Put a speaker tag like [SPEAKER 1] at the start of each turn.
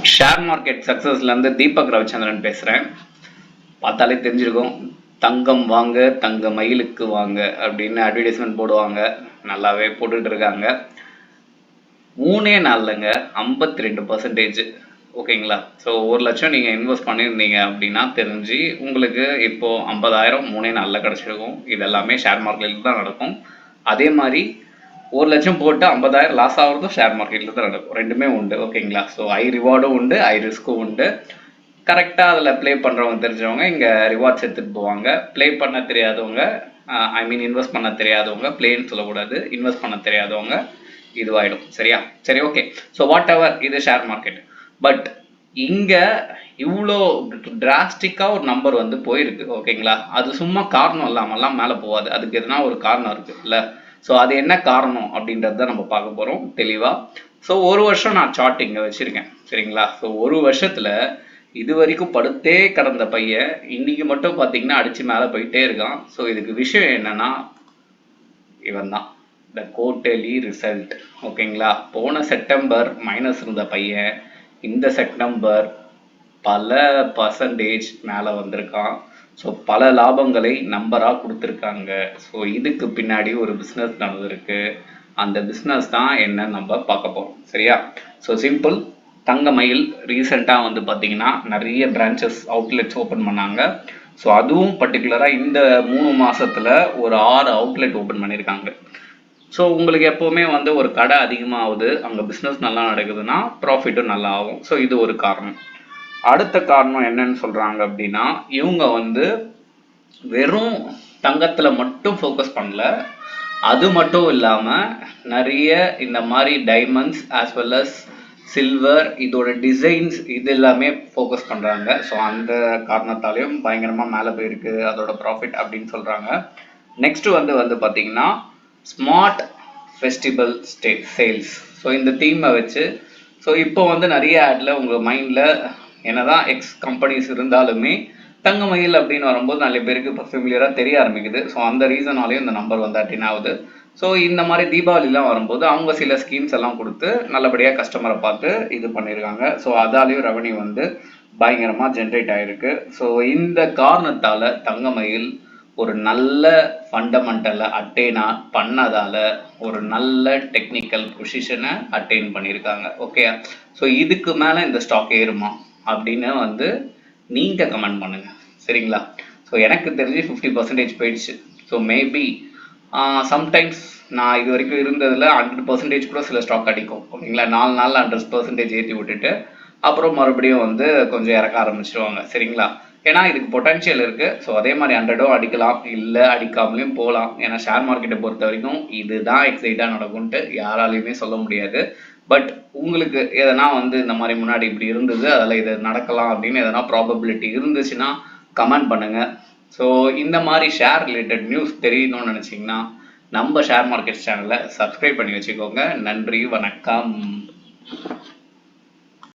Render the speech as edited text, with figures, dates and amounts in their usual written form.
[SPEAKER 1] Share market சக்ஸஸ்லேருந்து Deepak Ravichandran பேசுகிறேன். பார்த்தாலே தெரிஞ்சிருக்கும், தங்கம் வாங்க தங்க மயிலுக்கு வாங்க அப்படின்னு அட்வர்டைஸ்மெண்ட் போடுவாங்க. நல்லாவே போட்டுட்டு இருக்காங்க. 3 நாள்லங்க 52%. ஓகேங்களா? ஸோ 1 லட்சம் நீங்கள் இன்வெஸ்ட் பண்ணியிருந்தீங்க அப்படின்னா தெரிஞ்சு உங்களுக்கு இப்போது 50,000 3 நாளில் கிடச்சிருக்கும். இது எல்லாமே ஷேர் மார்க்கெட்டில் தான் நடக்கும். அதே மாதிரி 1 லட்சம் போட்டு 50,000 லாஸ் ஆகிறதும் ஷேர் மார்க்கெட்டில் தான் நடக்கும். ரெண்டுமே உண்டு. ஓகேங்களா? ஸோ ஹை ரிவார்டும் உண்டு, ஹை ரிஸ்க்கும் உண்டு. கரெக்டாக அதில் ப்ளே பண்ணுறவங்க தெரிஞ்சவங்க இங்கே ரிவார்ட்ஸ் எடுத்துகிட்டு போவாங்க. ப்ளே பண்ண தெரியாதவங்க, இன்வெஸ்ட் பண்ண தெரியாதவங்க, ப்ளேன்னு சொல்லக்கூடாது, இன்வெஸ்ட் பண்ண தெரியாதவங்க இதுவாயிடும். சரியா? சரி, ஓகே. ஸோ வாட் எவர், இது ஷேர் மார்க்கெட். பட் இங்கே இவ்வளோ டிராஸ்டிக்காக ஒரு நம்பர் வந்து போயிருக்கு. ஓகேங்களா? அது சும்மா காரணம் இல்லாமல்லாம் மேலே போகாது. அதுக்கு எதுனா ஒரு காரணம் இருக்குது இல்லை? ஸோ அது என்ன காரணம் அப்படின்றது தான் நம்ம பார்க்க போகிறோம் தெளிவாக. ஸோ 1 வருஷம் நான் சார்ட் இங்கே வச்சுருக்கேன். சரிங்களா? ஸோ 1 வருஷத்தில் இது வரைக்கும் படுத்தே கடந்த பையன் இன்னைக்கு மட்டும் பார்த்தீங்கன்னா அடித்து மேலே போயிட்டே இருக்கான். ஸோ இதுக்கு விஷயம் என்னன்னா, இவன் தான் த குவார்ட்டர்லி ரிசல்ட். ஓகேங்களா? போன செப்டம்பர் மைனஸ் இருந்த பையன் இந்த செப்டம்பர் பல பர்சன்டேஜ் மேலே வந்திருக்கான். ஸோ பல லாபங்களை நம்பராக கொடுத்துருக்காங்க. ஸோ இதுக்கு பின்னாடி ஒரு பிஸ்னஸ் நடந்திருக்கு. அந்த பிஸ்னஸ் தான் என்ன நம்ம பார்க்க போகிறோம். சரியா? So simple. தங்கமயில் ரீசெண்டாக வந்து பார்த்தீங்கன்னா நிறைய பிரான்ச்சஸ் அவுட்லெட்ஸ் ஓப்பன் பண்ணாங்க. ஸோ அதுவும் பர்டிகுலராக இந்த 3 மாதத்தில் ஒரு 6 அவுட்லெட் ஓப்பன் பண்ணியிருக்காங்க. ஸோ உங்களுக்கு எப்போவுமே வந்து ஒரு கடை அதிகமாகுது, அங்கே பிஸ்னஸ் நல்லா நடக்குதுன்னா ப்ராஃபிட்டும் நல்லா ஆகும். ஸோ இது ஒரு காரணம். அடுத்த காரணம் என்னன்னு சொல்கிறாங்க அப்படின்னா, இவங்க வந்து வெறும் தங்கத்தில் மட்டும் ஃபோக்கஸ் பண்ணல, அது மட்டும் இல்லாமல் நிறைய இந்த மாதிரி diamonds as well as silver, இதோட டிசைன்ஸ் இது எல்லாமே ஃபோக்கஸ் பண்ணுறாங்க. ஸோ அந்த காரணத்தாலையும் பயங்கரமாக மேலே போயிருக்கு அதோட ப்ராஃபிட் அப்படின்னு சொல்கிறாங்க. நெக்ஸ்ட்டு வந்து பார்த்தீங்கன்னா ஸ்மார்ட் ஃபெஸ்டிவல் சேல்ஸ். ஸோ இந்த தீமை வச்சு ஸோ இப்போ வந்து நிறைய ஆடில் உங்கள் மைண்டில் என்னதான் எக்ஸ் கம்பெனிஸ் இருந்தாலுமே தங்கமயில் அப்படின்னு வரும்போது நிறைய பேருக்கு இப்போ ஃபெமிலியராக தெரிய ஆரம்பிக்குது. ஸோ அந்த ரீசனாலேயும் இந்த நம்பர் வந்து அட்டின் ஆகுது. ஸோ இந்த மாதிரி தீபாவளிலாம் வரும்போது அவங்க சில ஸ்கீம்ஸ் எல்லாம் கொடுத்து நல்லபடியாக கஸ்டமரை பார்த்து இது பண்ணியிருக்காங்க. ஸோ அதாலேயும் ரெவன்யூ வந்து பயங்கரமாக ஜென்ரேட் ஆகிருக்கு. ஸோ இந்த காரணத்தால் தங்கமயில் ஒரு நல்ல ஃபண்டமெண்டலை அட்டைனா பண்ணதால் ஒரு நல்ல டெக்னிக்கல் பொசிஷனை அட்டைன் பண்ணியிருக்காங்க. ஓகே? ஸோ இதுக்கு மேலே இந்த ஸ்டாக் ஏறுமா அப்படின்னு வந்து நீங்கள் கமெண்ட் பண்ணுங்கள். சரிங்களா? ஸோ எனக்கு தெரிஞ்சு 50% போயிடுச்சு. ஸோ மேபி சம்டைம்ஸ் நான் இது வரைக்கும் இருந்ததில் 100% கூட சில ஸ்டாக் அடிக்கும். ஓகேங்களா? 4 நாளில் 100% ஏற்றி விட்டுட்டு அப்புறம் மறுபடியும் வந்து கொஞ்சம் இறக்க ஆரம்பிச்சிடுவாங்க. சரிங்களா? ஏன்னா இதுக்கு பொட்டன்ஷியல் இருக்குது. ஸோ அதே மாதிரி 100 அடிக்கலாம், இல்லை அடிக்காமலையும் போகலாம். ஏன்னா ஷேர் மார்க்கெட்டை பொறுத்த வரைக்கும் இதுதான் எக்ஸைட்டாக நடக்கும்ன்ட்டு யாராலையுமே சொல்ல முடியாது. பட் உங்களுக்கு எதனா வந்து இந்த மாதிரி முன்னாடி இப்படி இருந்தது, அதில் இது நடக்கலாம் அப்படின்னு எதனா ப்ராபபிலிட்டி இருந்துச்சுன்னா கமெண்ட் பண்ணுங்கள். ஸோ இந்த மாதிரி ஷேர் ரிலேட்டட் நியூஸ் தெரியணும்னு நினச்சிங்கன்னா நம்ம ஷேர் மார்க்கெட் சேனலை சப்ஸ்கிரைப் பண்ணி வச்சுக்கோங்க. நன்றி, வணக்கம்.